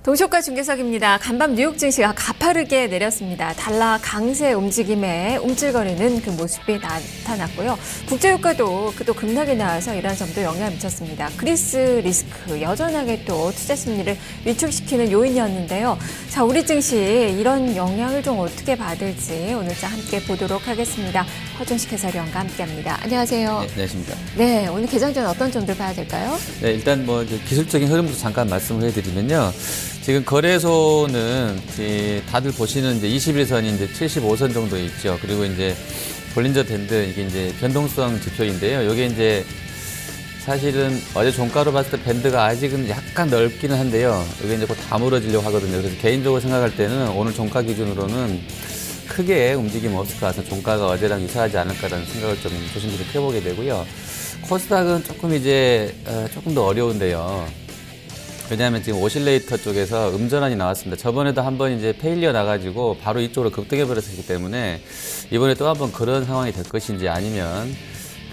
동시효과 중계석입니다. 간밤 뉴욕 증시가 가파르게 내렸습니다. 달러 강세 움직임에 움찔거리는 그 모습이 나타났고요. 국제유가도 또 급락이 나와서 이러한 점도 영향을 미쳤습니다. 그리스 리스크 여전하게 또 투자 심리를 위축시키는 요인이었는데요. 자, 우리 증시 이런 영향을 좀 어떻게 받을지 오늘 자 함께 보도록 하겠습니다. 허준식 해설위원과 함께합니다. 안녕하세요. 네, 안녕하십니까. 네, 오늘 개장 전 어떤 점들 봐야 될까요? 네, 일단 뭐 기술적인 흐름부터 잠깐 말씀을 해드리면요. 지금 거래소는 다들 보시는 이제 21선이 이제 75선 정도 있죠. 그리고 이제 볼린저 밴드 이게 이제 변동성 지표인데요. 이게 이제 사실은 어제 종가로 봤을 때 밴드가 아직은 약간 넓기는 한데요. 이게 이제 곧 다물어지려고 하거든요. 그래서 개인적으로 생각할 때는 오늘 종가 기준으로는 크게 움직임 없을 것 같아서 종가가 어제랑 유사하지 않을까라는 생각을 좀 조심스럽게 해보게 되고요. 코스닥은 조금 더 어려운데요. 왜냐하면 지금 오실레이터 쪽에서 음전환이 나왔습니다. 저번에도 한번 이제 페일리어 나가지고 바로 이쪽으로 급등해 버렸기 때문에 이번에 또 한번 그런 상황이 될 것인지 아니면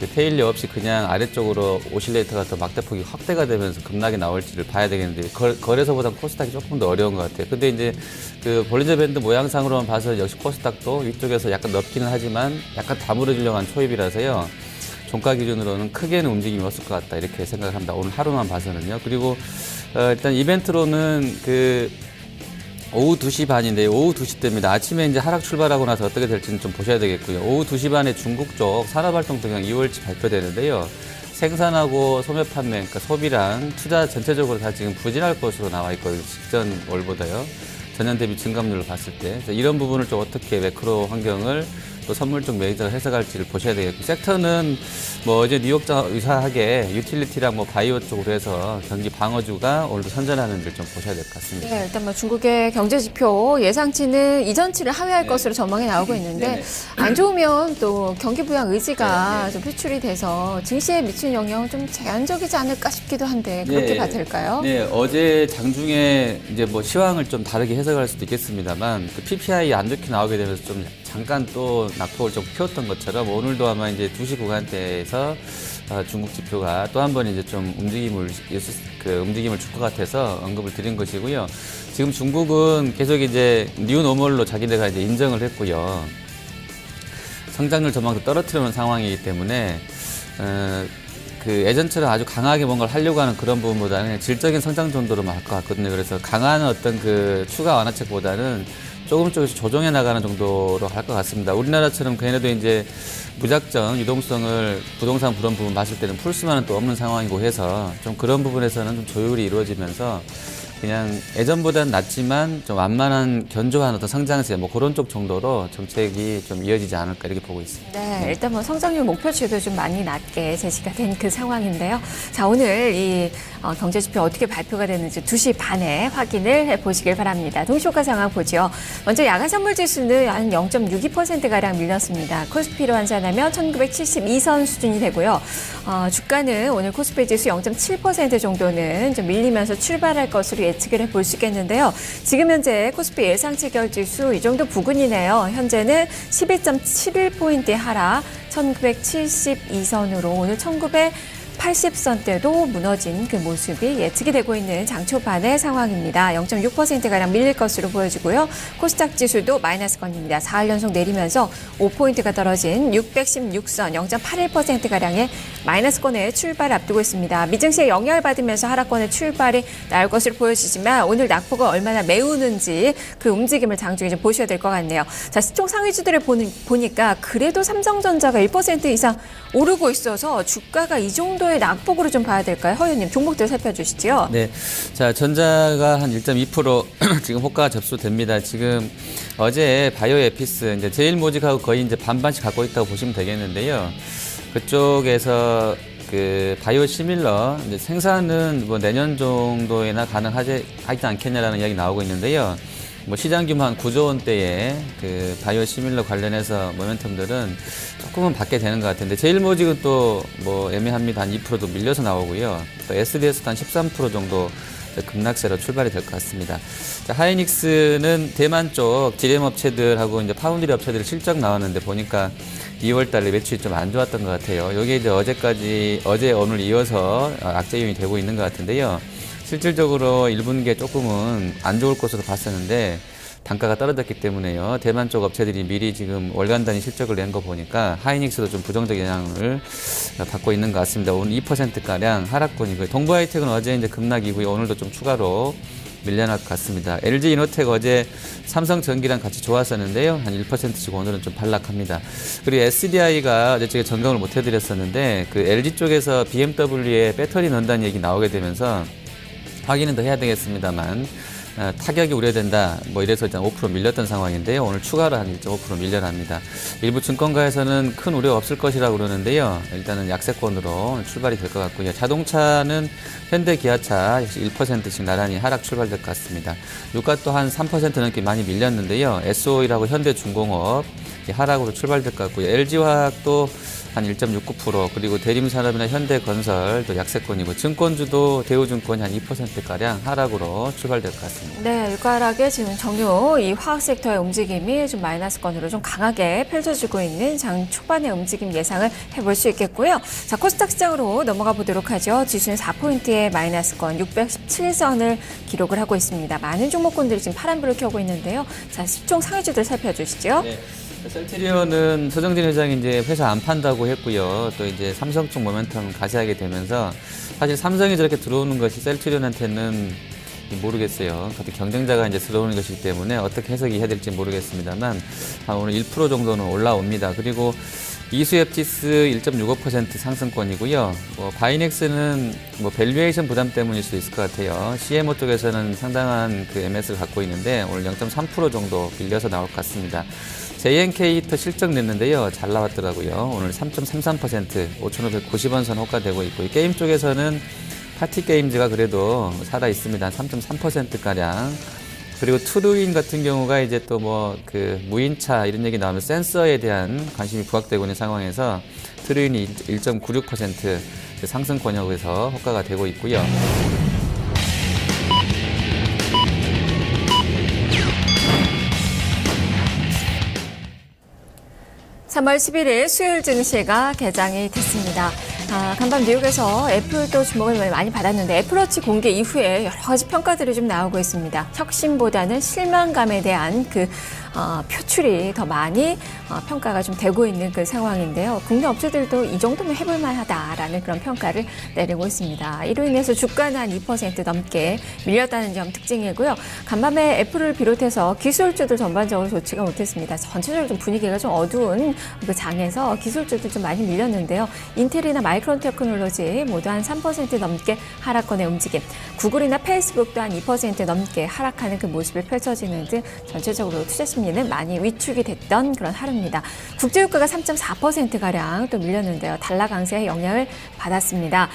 그 페일리어 없이 그냥 아래쪽으로 오실레이터가 더 막대폭이 확대가 되면서 급락이 나올지를 봐야 되겠는데 거래소보다 코스닥이 조금 더 어려운 것 같아요. 근데 이제 그 볼린저 밴드 모양상으로만 봐서 역시 코스닥도 위쪽에서 약간 넓기는 하지만 약간 다물어지려고 한 초입이라서요. 종가 기준으로는 크게는 움직임이 없을 것 같다 이렇게 생각을 합니다. 오늘 하루만 봐서는요. 그리고 일단 이벤트로는 그 오후 2시 반인데 오후 2시 때입니다. 아침에 이제 하락 출발하고 나서 어떻게 될지는 좀 보셔야 되겠고요. 오후 2시 반에 중국 쪽 산업활동 동향 2월치 발표되는데요. 생산하고 소매 판매, 그러니까 소비랑 투자 전체적으로 다 지금 부진할 것으로 나와 있거든요. 직전 월보다요. 전년 대비 증감률을 봤을 때. 그래서 이런 부분을 좀 어떻게 매크로 환경을 또 선물 쪽 매니저가 해석할지를 보셔야 되겠고, 섹터는 뭐 어제 뉴욕장 유사하게 유틸리티랑 뭐 바이오 쪽으로 해서 경기 방어주가 오늘도 선전하는지를 좀 보셔야 될 것 같습니다. 네, 일단 뭐 중국의 경제 지표 예상치는 이전치를 하회할 것으로 전망이 나오고 있는데 네네. 안 좋으면 또 경기 부양 의지가 좀 표출이 돼서 증시에 미치는 영향은 좀 제한적이지 않을까 싶기도 한데 그렇게 봐도 될까요? 네, 어제 장중에 이제 뭐 시황을 좀 다르게 해석할 수도 있겠습니다만 그 PPI 안 좋게 나오게 되면서 좀 잠깐 또 낙폭을 좀 키웠던 것처럼 오늘도 아마 이제 2시 구간대에서 중국 지표가 또 한 번 이제 좀 움직임을 줄 것 같아서 언급을 드린 것이고요. 지금 중국은 계속 이제 뉴 노멀로 자기네가 이제 인정을 했고요. 성장률 전망도 떨어뜨리는 상황이기 때문에 그 예전처럼 아주 강하게 뭔가를 하려고 하는 그런 부분보다는 질적인 성장 정도로만 할 것 같거든요. 그래서 강한 어떤 그 추가 완화책보다는 조금씩 조정해 나가는 정도로 할 것 같습니다. 우리나라처럼 걔네도 이제 무작정 유동성을 부동산 그런 부분 봤을 때는 풀 수만은 또 없는 상황이고 해서 좀 그런 부분에서는 좀 조율이 이루어지면서 그냥 예전보다는 낮지만 좀 완만한 견조한 어떤 성장세 뭐 그런 쪽 정도로 정책이 좀 이어지지 않을까 이렇게 보고 있습니다. 네, 일단 뭐 성장률 목표치도 좀 많이 낮게 제시가 된 그 상황인데요. 자, 오늘 이 경제지표 어떻게 발표가 되는지 2시 반에 확인을 해보시길 바랍니다. 동시효과 상황 보죠. 먼저 야간 선물 지수는 한 0.62%가량 밀렸습니다. 코스피로 환산하면 1972선 수준이 되고요. 주가는 오늘 코스피 지수 0.7% 정도는 좀 밀리면서 출발할 것으로 예측을 해볼 수 있겠는데요. 지금 현재 코스피 예상 체결 지수 이 정도 부근이네요. 현재는 11.71포인트의 하락, 1972선으로 오늘 1980선대도 무너진 그 모습이 예측이 되고 있는 장초반의 상황입니다. 0.6%가량 밀릴 것으로 보여지고요. 코스닥 지수도 마이너스권입니다. 4일 연속 내리면서 5포인트가 떨어진 616선 0.81%가량의 마이너스권의 출발 앞두고 있습니다. 미증시에 영향을 받으면서 하락권의 출발이 나올 것으로 보여지지만 오늘 낙폭을 얼마나 메우는지 그 움직임을 장중에 좀 보셔야 될 것 같네요. 자, 시총 상위주들을 보니까 그래도 삼성전자가 1% 이상 오르고 있어서 주가가 이 정도의 낙폭으로 좀 봐야 될까요? 허윤님, 종목들 살펴주시죠. 네. 자, 전자가 한 1.2% 지금 호가가 접수됩니다. 지금 어제 바이오 에피스, 이제 제일모직하고 거의 이제 반반씩 갖고 있다고 보시면 되겠는데요. 그쪽에서 그 바이오 시밀러 이제 생산은 뭐 내년 정도에나 가능하지 않겠냐라는 이야기 나오고 있는데요. 뭐 시장 규모 한 9조 원대의 그 바이오 시밀러 관련해서 모멘텀들은 조금은 받게 되는 것 같은데 제일모직은 또 뭐 애매합니다. 한 2%도 밀려서 나오고요. 또 SDS도 한 13% 정도 급락세로 출발이 될 것 같습니다. 자, 하이닉스는 대만 쪽 디램 업체들하고 이제 파운드리 업체들이 실적 나왔는데 보니까 2월 달에 매출이 좀 안 좋았던 것 같아요. 여기 이제 어제 오늘 이어서 악재 요인이 되고 있는 것 같은데요. 실질적으로 1분기에 조금은 안 좋을 것으로 봤었는데 단가가 떨어졌기 때문에요. 대만 쪽 업체들이 미리 지금 월간 단위 실적을 낸 거 보니까 하이닉스도 좀 부정적 영향을 받고 있는 것 같습니다. 오늘 2%가량 하락권이고요. 동부하이텍은 어제 이제 급락이고요. 오늘도 좀 추가로 밀려날 것 같습니다. LG 이노텍 어제 삼성전기랑 같이 좋았었는데요. 한 1%씩 오늘은 좀 반락합니다. 그리고 SDI가 어제 제가 점검을 못 해드렸었는데 그 LG 쪽에서 BMW에 배터리 넣는다는 얘기 나오게 되면서 확인은 더 해야 되겠습니다만 타격이 우려된다. 뭐 이래서 일단 5% 밀렸던 상황인데요. 오늘 추가로 한 1.5% 밀려납니다. 일부 증권가에서는 큰 우려 없을 것이라고 그러는데요. 일단은 약세권으로 출발이 될 것 같고요. 자동차는 현대, 기아차 역시 1%씩 나란히 하락 출발될 것 같습니다. 유가 또 한 3% 넘게 많이 밀렸는데요. SOE라고 현대중공업 하락으로 출발될 것 같고요. LG화학도 한 1.69% 그리고 대림산업이나 현대건설 또 약세권이고 증권주도 대우증권이 한 2%가량 하락으로 출발될 것 같습니다. 네, 유가락의 지금 정유 이 화학 섹터의 움직임이 좀 마이너스권으로 좀 강하게 펼쳐지고 있는 장 초반의 움직임 예상을 해볼 수 있겠고요. 자, 코스닥 시장으로 넘어가 보도록 하죠. 지수는 4포인트의 마이너스권 617선을 기록을 하고 있습니다. 많은 종목군들이 지금 파란불을 켜고 있는데요. 자, 10종 상위주들 살펴주시죠. 네. 셀트리온은 서정진 회장이 이제 회사 안 판다고 했고요. 또 이제 삼성 쪽 모멘텀 가시하게 되면서 사실 삼성이 저렇게 들어오는 것이 셀트리온한테는 모르겠어요. 같은 경쟁자가 이제 들어오는 것이기 때문에 어떻게 해석이 해야 될지 모르겠습니다만 오늘 1% 정도는 올라옵니다. 그리고 이수협지스 1.65% 상승권이고요. 바이넥스는 밸류에이션 부담 때문일 수 있을 것 같아요. CMO 쪽에서는 상당한 그 MS를 갖고 있는데 오늘 0.3% 정도 밀려서 나올 것 같습니다. JNK터 실적 냈는데요. 잘 나왔더라고요. 오늘 3.33% 5,590원 선 호가되고 있고 게임 쪽에서는 파티게임즈가 그래도 살아 있습니다. 한 3.3%가량. 그리고 트루인 같은 경우가 이제 또 무인차 이런 얘기 나오면 센서에 대한 관심이 부각되고 있는 상황에서 트루인이 1.96% 상승권이라고 해서 호가가 되고 있고요. 3월 11일 수요일 증시가 개장이 됐습니다. 간밤 뉴욕에서 애플도 주목을 많이 받았는데 애플워치 공개 이후에 여러 가지 평가들이 좀 나오고 있습니다. 혁신보다는 실망감에 대한 표출이 더 많이 평가가 좀 되고 있는 그 상황인데요. 국내 업체들도 이 정도면 해볼 만하다라는 그런 평가를 내리고 있습니다. 이로 인해서 주가는 한 2% 넘게 밀렸다는 점 특징이고요. 간밤에 애플을 비롯해서 기술주들 전반적으로 좋지가 못했습니다. 전체적으로 좀 분위기가 좀 어두운 그 장에서 기술주들 좀 많이 밀렸는데요. 인텔이나 마이크론 테크놀로지 모두 한 3% 넘게 하락권의 움직임, 구글이나 페이스북도 한 2% 넘게 하락하는 그 모습이 펼쳐지는 등 전체적으로 투자 심리는 많이 위축이 됐던 그런 하루입니다. 국제유가가 3.4%가량 또 밀렸는데요. 달러 강세에 영향을 받았습니다.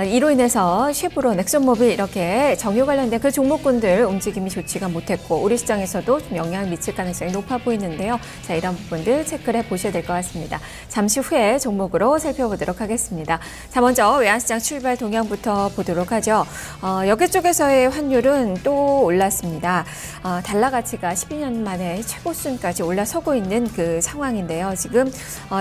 이로 인해서 쉐브론, 엑슨모빌 이렇게 정유 관련된 그 종목군들 움직임이 좋지가 못했고 우리 시장에서도 좀 영향을 미칠 가능성이 높아 보이는데요. 자, 이런 부분들 체크를 해보셔야 될 것 같습니다. 잠시 후에 종목으로 살펴보도록 하겠습니다. 자, 먼저 외환시장 출발 동향부터 보도록 하죠. 여기 쪽에서의 환율은 또 올랐습니다. 달러 가치가 12년 만에 최고 수준까지 올라서고 있는 그 상황인데요. 지금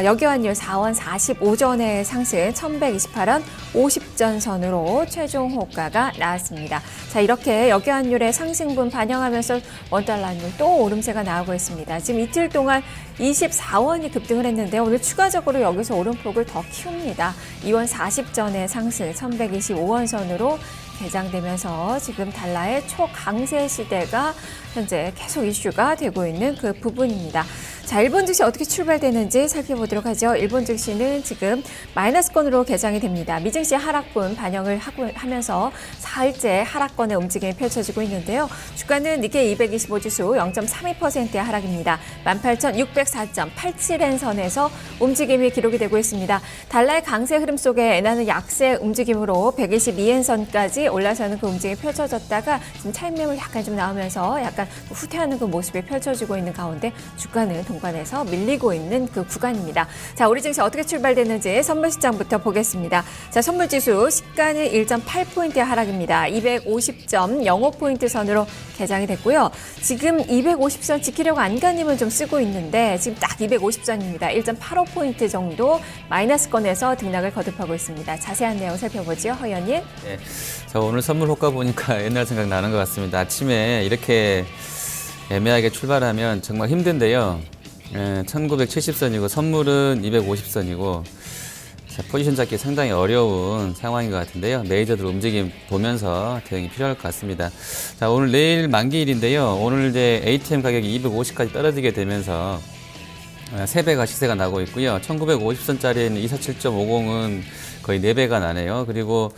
여기 환율 4원 45전의 상승 1128원 50전 선으로 최종 호가가 나왔습니다. 자, 이렇게 여기 환율의 상승분 반영하면서 원달러 환율 또 오름세가 나오고 있습니다. 지금 이틀 동안 24원이 급등을 했는데 오늘 추가적으로 여기서 오름폭을 더 키웁니다. 2원 40전의 상승 1125원 선으로 개장되면서 지금 달러의 초강세 시대가 현재 계속 이슈가 되고 있는 그 부분입니다. 자, 일본 증시 어떻게 출발되는지 살펴보도록 하죠. 일본 증시는 지금 마이너스권으로 개장이 됩니다. 미증시 하락분 반영을 하면서 사흘째 하락권의 움직임이 펼쳐지고 있는데요. 주가는 니케이 225지수 0.32%의 하락입니다. 18,604.87엔 선에서 움직임이 기록이 되고 있습니다. 달러의 강세 흐름 속에 엔화는 약세 움직임으로 122엔 선까지 올라서는 그 움직임이 펼쳐졌다가 지금 차익 매물 약간 좀 나오면서 약간 후퇴하는 그 모습이 펼쳐지고 있는 가운데 주가는 공간에서 밀리고 있는 그 구간입니다. 자, 우리 증시 어떻게 출발됐는지 선물 시장부터 보겠습니다. 자, 선물 지수 시가는 1.8포인트 하락입니다. 250.05포인트 선으로 개장이 됐고요. 지금 250선 지키려고 안간힘을 좀 쓰고 있는데 지금 딱 250선입니다. 1.85포인트 정도 마이너스권에서 등락을 거듭하고 있습니다. 자세한 내용 살펴보죠. 허연일. 네. 자, 오늘 선물 호가 보니까 옛날 생각 나는 것 같습니다. 아침에 이렇게 애매하게 출발하면 정말 힘든데요. 1970선이고 선물은 250선이고 자, 포지션 잡기 상당히 어려운 상황인 것 같은데요. 메이저들 움직임 보면서 대응이 필요할 것 같습니다. 자, 오늘 내일 만기일인데요. 오늘 이제 ATM 가격이 250까지 떨어지게 되면서 3배가 시세가 나고 있고요. 1950선짜리는 247.50은 거의 4배가 나네요. 그리고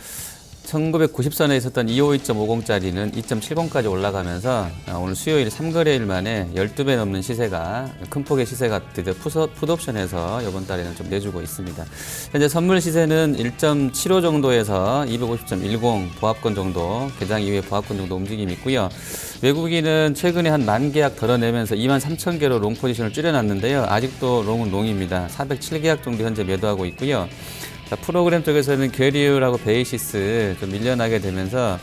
1990선에 있었던 252.50짜리는 2.70까지 올라가면서 오늘 수요일 3거래일 만에 12배 넘는 시세가 큰 폭의 시세가 드디어 풋옵션에서 이번 달에는 좀 내주고 있습니다. 현재 선물 시세는 1.75 정도에서 250.10 보합권 정도, 개장 이후에 보합권 정도 움직임이 있고요. 외국인은 최근에 한 10,000계약 덜어내면서 23,000개로 롱 포지션을 줄여놨는데요. 아직도 롱은 롱입니다. 407계약 정도 현재 매도하고 있고요. 자, 프로그램 쪽에서는 게리율하고 베이시스 좀 밀려나게 되면서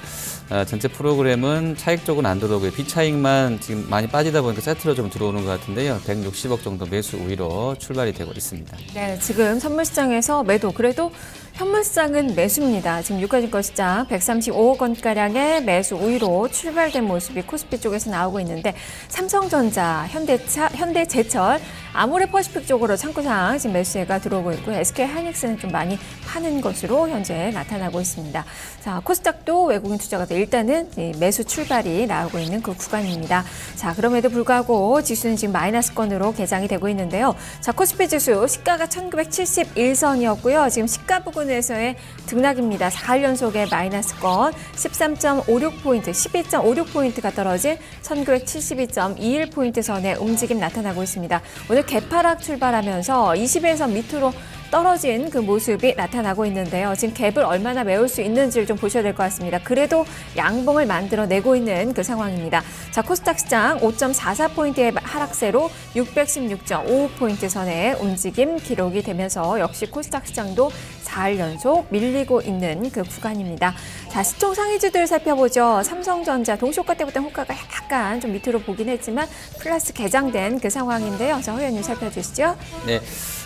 전체 프로그램은 차익 쪽은 안 들어오고요. 비차익만 지금 많이 빠지다 보니까 세트로 좀 들어오는 것 같은데요. 160억 정도 매수 우위로 출발이 되고 있습니다. 네, 지금 선물시장에서 매도, 그래도 현물상은 매수입니다. 지금 유가증권 시장 135억 원가량의 매수 우위로 출발된 모습이 코스피 쪽에서 나오고 있는데 삼성전자, 현대제철, 아모레퍼시픽 쪽으로 참고상 지금 매수세가 들어오고 있고요. SK하이닉스는 좀 많이 파는 것으로 현재 나타나고 있습니다. 자, 코스닥도 외국인 투자가들 일단은 매수 출발이 나오고 있는 그 구간입니다. 자, 그럼에도 불구하고 지수는 지금 마이너스권으로 개장이 되고 있는데요. 자, 코스피 지수 시가가 1971선이었고요. 지금 시가 부근에서의 등락입니다. 4일 연속의 마이너스권 13.56포인트, 12.56포인트가 떨어진 1972.21포인트 선의 움직임 나타나고 있습니다. 오늘 개파락 출발하면서 20에서 밑으로 떨어진 그 모습이 나타나고 있는데요. 지금 갭을 얼마나 메울 수 있는지를 좀 보셔야 될 것 같습니다. 그래도 양봉을 만들어내고 있는 그 상황입니다. 자, 코스닥 시장 5.44포인트의 하락세로 616.55포인트 선의 움직임 기록이 되면서 역시 코스닥 시장도 4일 연속 밀리고 있는 그 구간입니다. 자, 시총 상위주들 살펴보죠. 삼성전자 동시호가 때부터 호가가 약간 좀 밑으로 보긴 했지만 플러스 개장된 그 상황인데요. 자, 허연님 살펴주시죠. 네.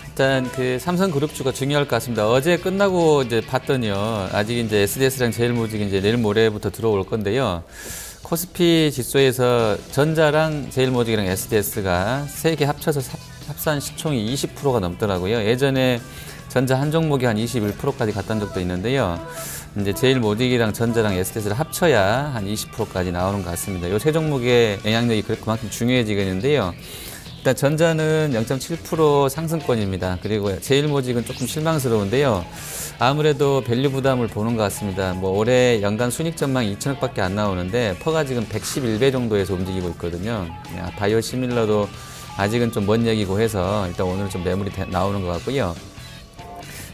일단 그 삼성그룹주가 중요할 것 같습니다. 어제 끝나고 이제 봤더니요. 아직 이제 SDS랑 제일모직이 이제 내일 모레부터 들어올 건데요. 코스피 지수에서 전자랑 제일모직이랑 SDS가 세 개 합쳐서 합산 시총이 20%가 넘더라고요. 예전에 전자 한 종목이 한 21%까지 갔던 적도 있는데요. 이제 제일모직이랑 전자랑 SDS를 합쳐야 한 20%까지 나오는 것 같습니다. 이 세 종목의 영향력이 그만큼 중요해지겠는데요. 일단 전자는 0.7% 상승권입니다. 그리고 제일모직은 조금 실망스러운데요. 아무래도 밸류 부담을 보는 것 같습니다. 뭐 올해 연간 순익 전망 2천억밖에 안 나오는데 퍼가 지금 111배 정도에서 움직이고 있거든요. 바이오 시밀러도 아직은 좀 먼 얘기고 해서 일단 오늘 좀 매물이 나오는 것 같고요.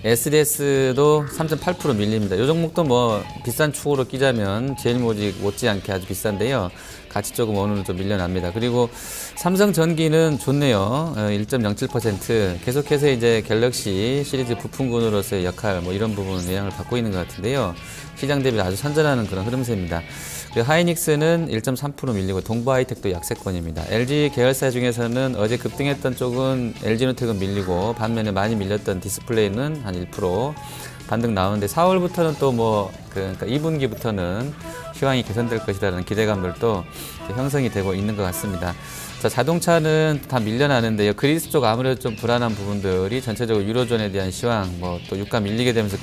SDS도 3.8% 밀립니다. 이 종목도 뭐 비싼 축으로 끼자면 제일모직 못지않게 아주 비싼데요. 가치 조금 오늘은 좀 밀려납니다. 그리고 삼성전기는 좋네요. 1.07% 계속해서 이제 갤럭시 시리즈 부품군으로서의 역할 뭐 이런 부분 영향을 받고 있는 것 같은데요. 시장 대비 아주 선전하는 그런 흐름세입니다. 그리고 하이닉스는 1.3% 밀리고 동부하이텍도 약세권입니다. LG 계열사 중에서는 어제 급등했던 쪽은 LG노텍은 밀리고 반면에 많이 밀렸던 디스플레이는 한 1% 반등 나오는데 4월부터는 또 뭐 그러니까 2분기부터는 시황이 개선될 것이라는 기대감들도 형성이 되고 있는 것 같습니다. 자, 자동차는 다 밀려나는데요. 그리스 쪽 아무래도 좀 불안한 부분들이 전체적으로 유로존에 대한 시황, 뭐 또 유가 밀리게 되면서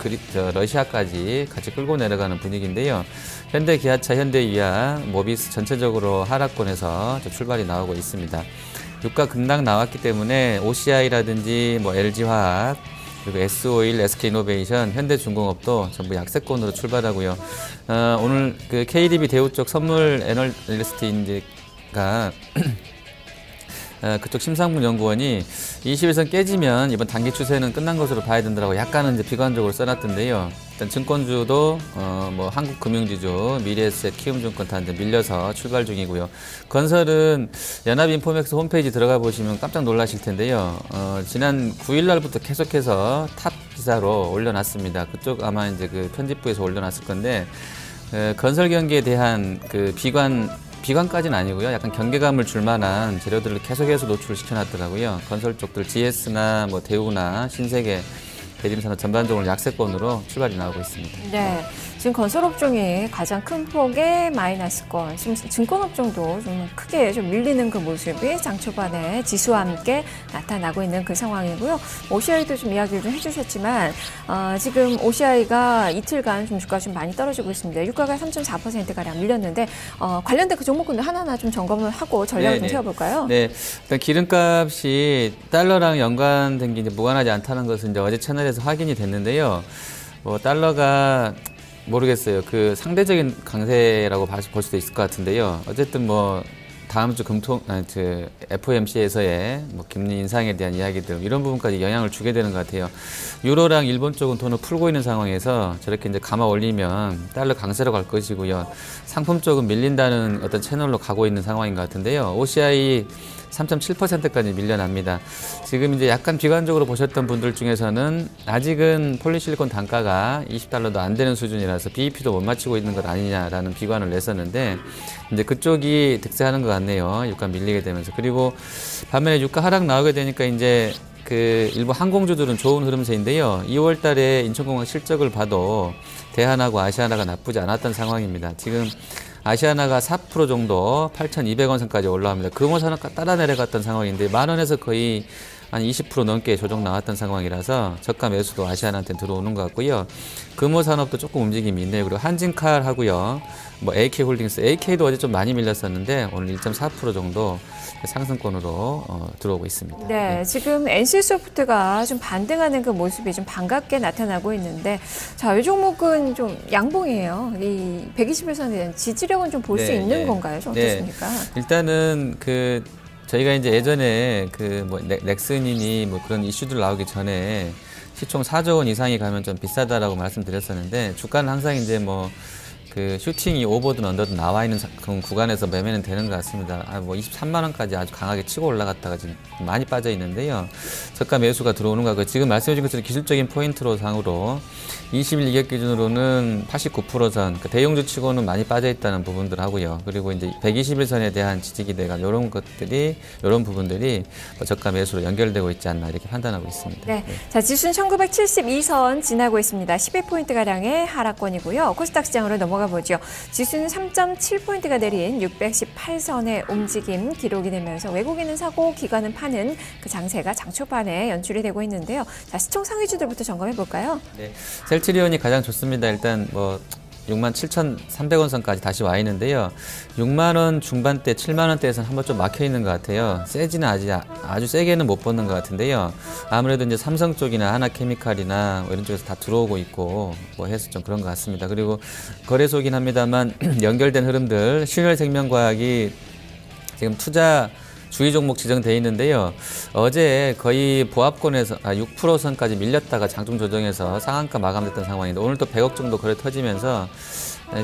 러시아까지 같이 끌고 내려가는 분위기인데요. 현대 기아차, 현대 위아, 모비스 전체적으로 하락권에서 출발이 나오고 있습니다. 유가 급락 나왔기 때문에 OCI라든지 뭐 LG화학 그리고 S오일, SK이노베이션, 현대중공업도 전부 약세권으로 출발하고요. 오늘 그 KDB 대우 쪽 선물 애널리스트 인지가 그쪽 심상분 연구원이 21선 깨지면 이번 단기 추세는 끝난 것으로 봐야 된다고 약간은 이제 비관적으로 써놨던데요. 일단 증권주도 뭐 한국금융지주, 미래에셋, 키움증권 다 이제 밀려서 출발 중이고요. 건설은 연합인포맥스 홈페이지 들어가 보시면 깜짝 놀라실 텐데요. 지난 9일 날부터 계속해서 탑 기사로 올려놨습니다. 그쪽 아마 이제 그 편집부에서 올려놨을 건데 건설 경기에 대한 그 비관까지는 아니고요. 약간 경계감을 줄 만한 재료들을 계속해서 노출을 시켜놨더라고요. 건설 쪽들 GS나 뭐 대우나 신세계, 대림산업 전반적으로 약세권으로 출발이 나오고 있습니다. 네, 지금 건설업종이 가장 큰 폭의 마이너스권, 지금 증권업종도 좀 크게 좀 밀리는 그 모습이 장 초반에 지수와 함께 나타나고 있는 그 상황이고요. OCI도 좀 이야기를 좀 해주셨지만 지금 OCI가 이틀간 좀 주가 좀 많이 떨어지고 있습니다. 유가가 3.4%가량 밀렸는데 관련된 그 종목군들 하나하나 좀 점검을 하고 전략을 좀 세워볼까요? 네, 일단 기름값이 달러랑 연관된 게 이제 무관하지 않다는 것은 이제 어제 채널에서 확인이 됐는데요. 뭐 달러가 모르겠어요. 그 상대적인 강세라고 볼 수도 있을 것 같은데요. 어쨌든 뭐 다음 주 FOMC에서의 뭐 금리 인상에 대한 이야기들 이런 부분까지 영향을 주게 되는 것 같아요. 유로랑 일본 쪽은 돈을 풀고 있는 상황에서 저렇게 이제 감아 올리면 달러 강세로 갈 것이고요. 상품 쪽은 밀린다는 어떤 채널로 가고 있는 상황인 것 같은데요. OCI 3.7%까지 밀려납니다. 지금 이제 약간 비관적으로 보셨던 분들 중에서는 아직은 폴리실리콘 단가가 $20도 안 되는 수준이라서 BEP도 못 맞추고 있는 것 아니냐라는 비관을 냈었는데 이제 그쪽이 득세하는 것 같네요. 유가 밀리게 되면서. 그리고 반면에 유가 하락 나오게 되니까 이제 그 일부 항공주들은 좋은 흐름세인데요. 2월 달에 인천공항 실적을 봐도 대한하고 아시아나가 나쁘지 않았던 상황입니다. 지금 아시아나가 4% 정도 8,200원 선까지 올라옵니다. 금호산업 따라 내려갔던 상황인데 10,000원에서 거의 한 20% 넘게 조정 나왔던 상황이라서 저가 매수도 아시아나한테 들어오는 것 같고요. 금호산업도 조금 움직임이 있네요. 그리고 한진칼하고요. 뭐 AK홀딩스, AK도 어제 좀 많이 밀렸었는데 오늘 1.4% 정도 상승권으로 들어오고 있습니다. 네, 지금 NC소프트가 좀 반등하는 그 모습이 좀 반갑게 나타나고 있는데, 자, 이 종목은 좀 양봉이에요. 이 120에서는 대한 지지력은 좀 볼 수 있는 건가요? 좀 어떻습니까? 일단은 그 저희가 이제 예전에 그 뭐 넥슨이니 뭐 그런 이슈들 나오기 전에 시총 4조 원 이상이 가면 좀 비싸다라고 말씀드렸었는데 주가는 항상 이제 뭐 그 슈팅이 오버든 언더든 나와 있는 그런 구간에서 매매는 되는 것 같습니다. 뭐 23만 원까지 아주 강하게 치고 올라갔다가 지금 많이 빠져 있는데요. 저가 매수가 들어오는 거고 지금 말씀해 주신 것처럼 기술적인 포인트로 상으로 20일 이격 기준으로는 89%선, 그러니까 대형주 치고는 많이 빠져 있다는 부분들 하고요. 그리고 이제 121선에 대한 지지 기대가 이런 것들이, 이런 부분들이 저가 매수로 연결되고 있지 않나 이렇게 판단하고 있습니다. 네. 자, 지수는 1972선 지나고 있습니다. 12포인트가량의 하락권이고요. 코스닥 시장으로 넘어가 보죠. 지수는 3.7포인트가 내린 618선의 움직임 기록이 되면서 외국인은 사고, 기관은 파는 그 장세가 장 초반에 연출이 되고 있는데요. 자, 시총 상위주들부터 점검해 볼까요? 네. 셀트리온이 가장 좋습니다. 일단 뭐 67,300원 선까지 다시 와 있는데요. 6만 원 중반대, 7만 원대에서는 한번 좀 막혀 있는 것 같아요. 세지는 아주 세게는 못 보는 것 같은데요. 아무래도 이제 삼성 쪽이나 하나케미칼이나 뭐 이런 쪽에서 다 들어오고 있고 뭐 해서 좀 그런 것 같습니다. 그리고 거래소긴 합니다만 연결된 흐름들, 신혈생명과학이 지금 투자 주의 종목 지정돼 있는데요. 어제 거의 보합권에서 6% 선까지 밀렸다가 장중 조정해서 상한가 마감됐던 상황인데 오늘 또 100억 정도 거래 터지면서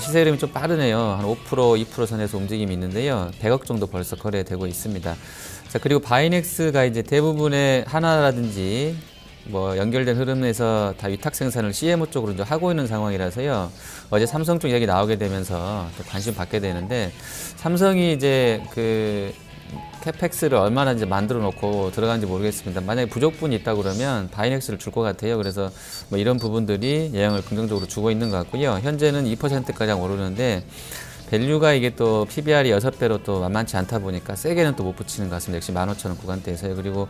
시세 흐름이 좀 빠르네요. 한 5%, 2% 선에서 움직임이 있는데요. 100억 정도 벌써 거래되고 있습니다. 자, 그리고 바이넥스가 이제 대부분의 하나라든지 뭐 연결된 흐름에서 다 위탁 생산을 CMO 쪽으로 이제 하고 있는 상황이라서요. 어제 삼성 쪽 이야기 나오게 되면서 또 관심 받게 되는데 삼성이 이제 그 캐펙스를 얼마나 이제 만들어 놓고 들어간지 모르겠습니다. 만약에 부족분이 있다 그러면 바이넥스를 줄 것 같아요. 그래서 뭐 이런 부분들이 영향을 긍정적으로 주고 있는 것 같고요. 현재는 2%가량 오르는데 밸류가 이게 또 PBR이 6배로 또 만만치 않다 보니까 세게는 또 못 붙이는 것 같습니다. 역시 15,000원 구간대에서요. 그리고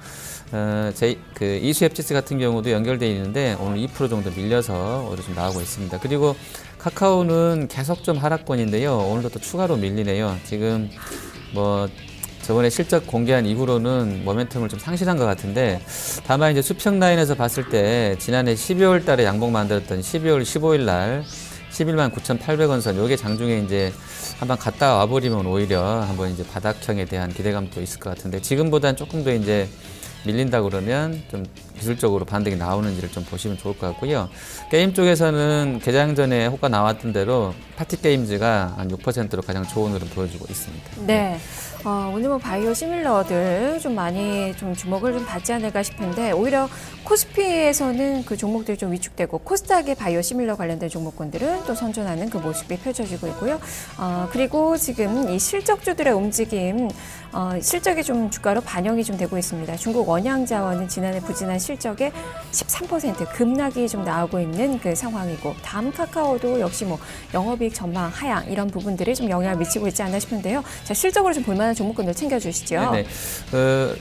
그 이수앱지스 같은 경우도 연결되어 있는데 오늘 2% 정도 밀려서 오히려 좀 나오고 있습니다. 그리고 카카오는 계속 좀 하락권인데요. 오늘도 또 추가로 밀리네요. 지금 뭐 저번에 실적 공개한 이후로는 모멘텀을 좀 상실한 것 같은데 다만 이제 수평 라인에서 봤을 때 지난해 12월 달에 양봉 만들었던 12월 15일 날 11만 9,800원 선, 요게 장중에 이제 한번 갔다 와버리면 오히려 한번 이제 바닥형에 대한 기대감도 있을 것 같은데, 지금보다는 조금 더 이제 밀린다 그러면 좀 기술적으로 반등이 나오는지를 좀 보시면 좋을 것 같고요. 게임 쪽에서는 개장 전에 호가 나왔던 대로 파티 게임즈가 한 6%로 가장 좋은 흐름 보여주고 있습니다. 네. 오늘 뭐 바이오 시밀러들 좀 많이 좀 주목을 좀 받지 않을까 싶은데, 오히려 코스피에서는 그 종목들이 좀 위축되고 코스닥의 바이오 시밀러 관련된 종목군들은 또 선전하는 그 모습이 펼쳐지고 있고요. 그리고 지금 이 실적주들의 움직임, 실적이 좀 주가로 반영이 좀 되고 있습니다. 중국 원양자원은 지난해 부진한 실적에 13% 급락이 좀 나오고 있는 그 상황이고, 다음 카카오도 역시 뭐 영업이익 전망 하향 이런 부분들이 좀 영향을 미치고 있지 않나 싶은데요. 자, 실적으로 좀 볼만한 종목군들 챙겨주시죠. 네,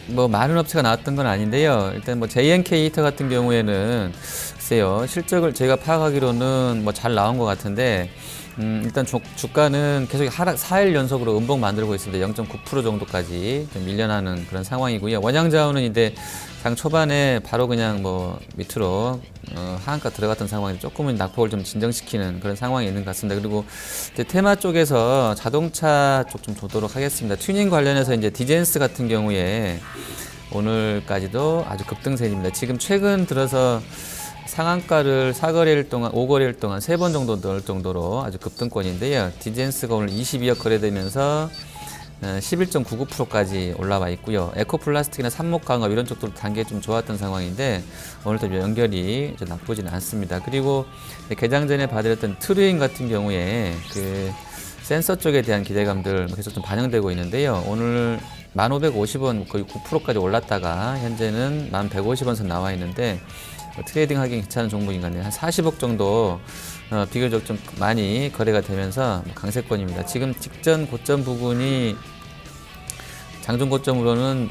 뭐 많은 업체가 나왔던 건 아닌데요. 일단 뭐 JNK 히터 같은 경우에는 글쎄요, 실적을 제가 파악하기로는 뭐 잘 나온 것 같은데, 일단 주가는 계속 하락 4일 연속으로 음봉 만들고 있습니다. 0.9% 정도까지 좀 밀려나는 그런 상황이고요. 원양자원은 이제 장 초반에 바로 그냥 뭐 밑으로 하한가 들어갔던 상황이 조금은 낙폭을 좀 진정시키는 그런 상황이 있는 것 같습니다. 그리고 이제 테마 쪽에서 자동차 쪽 좀 보도록 하겠습니다. 튜닝 관련해서 이제 디젠스 같은 경우에 오늘까지도 아주 급등세입니다. 지금 최근 들어서 상한가를 4거래일 동안, 5거래일 동안 3번 정도 넣을 정도로 아주 급등권인데요. 디젠스가 오늘 22억 거래되면서 11.99%까지 올라와 있고요. 에코플라스틱이나 삽목광업 이런 쪽도 단계 좀 좋았던 상황인데, 오늘도 연결이 좀 나쁘지는 않습니다. 그리고 개장 전에 봐드렸던 트루잉 같은 경우에 그 센서 쪽에 대한 기대감들 계속 좀 반영되고 있는데요. 오늘 1,550원 거의 9%까지 올랐다가 현재는 1,150원 선 나와 있는데, 트레이딩 하기 괜찮은 종목인 것 같네요. 한 40억 정도 비교적 좀 많이 거래가 되면서 강세권입니다. 지금 직전 고점 부근이 장중 고점으로는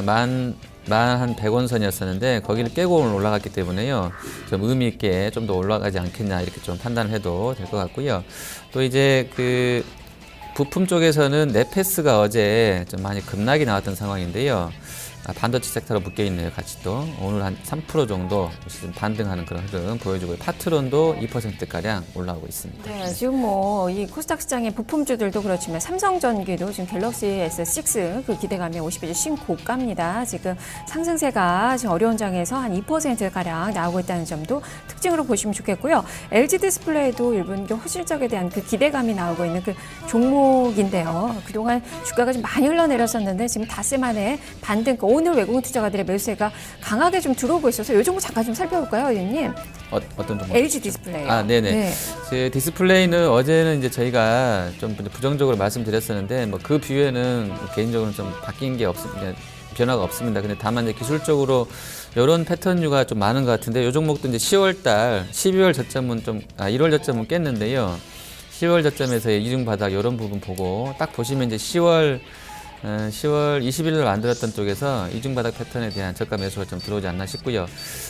만 한 100원 선이었었는데, 거기를 깨고 오늘 올라갔기 때문에요. 좀 의미 있게 좀 더 올라가지 않겠냐 이렇게 좀 판단을 해도 될 것 같고요. 또 이제 그 부품 쪽에서는 네페스가 어제 좀 많이 급락이 나왔던 상황인데요. 반도체 섹터로 묶여 있네요. 같이 또 오늘 한 3% 정도 좀 반등하는 그런 흐름 보여주고요. 파트론도 2%가량 올라오고 있습니다. 네, 지금 뭐 이 코스닥 시장의 부품주들도 그렇지만 삼성전기도 지금 갤럭시 S6 그 기대감에 50일주 신고가입니다. 지금 상승세가 지금 어려운 장에서 한 2%가량 나오고 있다는 점도 특징으로 보시면 좋겠고요. LG 디스플레이도 일본 호실적에 대한 그 기대감이 나오고 있는 그 종목인데요. 그동안 주가가 좀 많이 흘러내렸었는데 지금 닷새 만에 반등, 오늘 외국인 투자가들의 매수세가 강하게 좀 들어오고 있어서 이 종목 잠깐 좀 살펴볼까요, 의원님? 어떤 종목? LG 디스플레이. 네네. 네. 제 디스플레이는 어제는 이제 저희가 좀 부정적으로 말씀드렸었는데, 뭐 그 비유에는 개인적으로는 좀 바뀐 게 없습니다. 변화가 없습니다. 근데 다만 이제 기술적으로 이런 패턴류가 좀 많은 것 같은데, 이 종목도 이제 10월달, 12월 저점은 1월 저점은 깼는데요. 10월 저점에서의 이중 바닥 이런 부분 보고 딱 보시면 이제 10월 20일 날 만들었던 쪽에서 이중바닥 패턴에 대한 저가 매수가 좀 들어오지 않나 싶고요.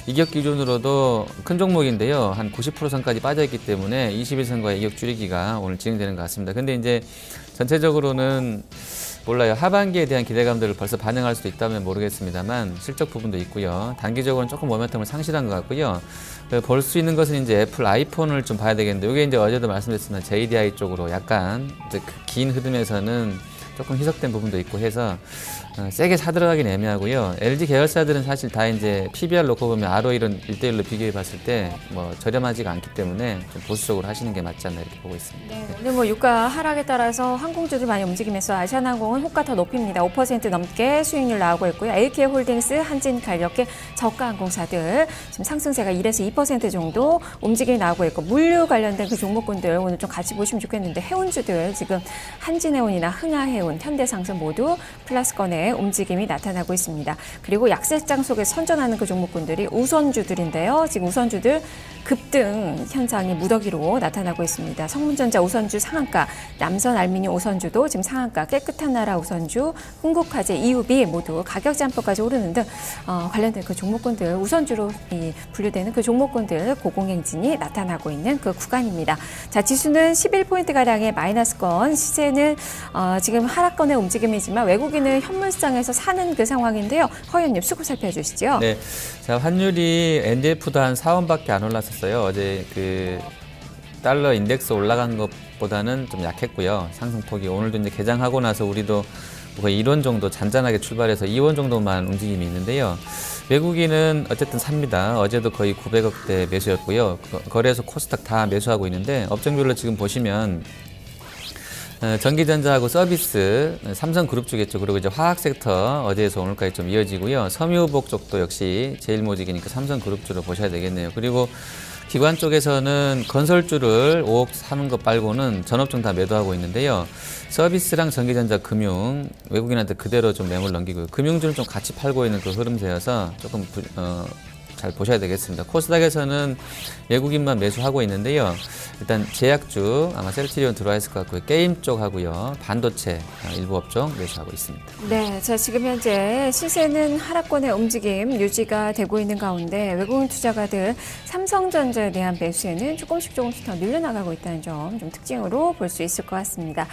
이격 기준으로도 큰 종목인데요. 한 90% 선까지 빠져있기 때문에 21선과의 이격 줄이기가 오늘 진행되는 것 같습니다. 근데 이제 전체적으로는 몰라요. 하반기에 대한 기대감들을 벌써 반영할 수도 있다면 모르겠습니다만, 실적 부분도 있고요. 단기적으로는 조금 모멘텀을 상실한 것 같고요. 볼 수 있는 것은 이제 애플 아이폰을 좀 봐야 되겠는데, 이게 이제 어제도 말씀드렸지만 JDI 쪽으로 약간 이제 그 긴 흐름에서는 조금 희석된 부분도 있고 해서 세게 사들어가긴 애매하고요. LG 계열사들은 사실 다 이제 PBR 놓고 보면 ROE는 1대1로 비교해 봤을 때 뭐 저렴하지가 않기 때문에 좀 보수적으로 하시는 게 맞지 않나 이렇게 보고 있습니다. 네, 오늘 뭐 유가 하락에 따라서 항공주들 많이 움직이면서 아시아나항공은 호가 더 높입니다. 5% 넘게 수익률 나오고 있고요. LK홀딩스, 한진갈력계, 저가항공사들 지금 상승세가 1에서 2% 정도 움직임이 나오고 있고, 물류 관련된 그 종목군들 오늘 좀 같이 보시면 좋겠는데, 해운주들 지금 한진해운이나 흥하해운, 현대상선 모두 플러스권의 움직임이 나타나고 있습니다. 그리고 약세장 속에 선전하는 그 종목군들이 우선주들인데요. 지금 우선주들 급등 현상이 무더기로 나타나고 있습니다. 성문전자 우선주 상한가, 남선알미늄 우선주도 지금 상한가, 깨끗한 나라 우선주, 흥국화재, 이유비 모두 가격 잠포까지 오르는 등 관련된 그 종목군들, 우선주로 분류되는 그 종목군들 고공행진이 나타나고 있는 그 구간입니다. 자, 지수는 11포인트가량의 마이너스권, 시세는 지금 하락권의 움직임이지만 외국인은 현물시장에서 사는 그 상황인데요. 허 의원님 수급 살펴주시죠. 네, 자, 환율이 NDF도 한 4원밖에 안 올랐었어요. 어제 그 달러 인덱스 올라간 것보다는 좀 약했고요. 상승폭이 오늘도 이제 개장하고 나서 우리도 거의 1원 정도 잔잔하게 출발해서 2원 정도만 움직임이 있는데요. 외국인은 어쨌든 삽니다. 어제도 거의 900억대 매수였고요. 거래소 코스닥 다 매수하고 있는데 업종별로 지금 보시면 전기전자하고 서비스, 삼성그룹 쪽이겠죠. 그리고 이제 화학 섹터 어제에서 오늘까지 좀 이어지고요. 섬유복 쪽도 역시 제일모직이니까 삼성그룹 쪽으로 보셔야 되겠네요. 그리고 기관 쪽에서는 건설주를 5억 사는 것 말고는 전업종 다 매도하고 있는데요. 서비스랑 전기전자, 금융 외국인한테 그대로 좀 매물 넘기고요. 금융주는 좀 같이 팔고 있는 그 흐름세여서 조금 잘 보셔야 되겠습니다. 코스닥에서는 외국인만 매수하고 있는데요. 일단 제약주 아마 셀트리온 들어와 있을 것 같고요. 게임 쪽 하고요. 반도체 일부 업종 매수하고 있습니다. 네, 자 지금 현재 시세는 하락권의 움직임 유지가 되고 있는 가운데 외국인 투자가들 삼성전자에 대한 매수에는 조금씩 더 늘려나가고 있다는 점 좀 특징으로 볼 수 있을 것 같습니다.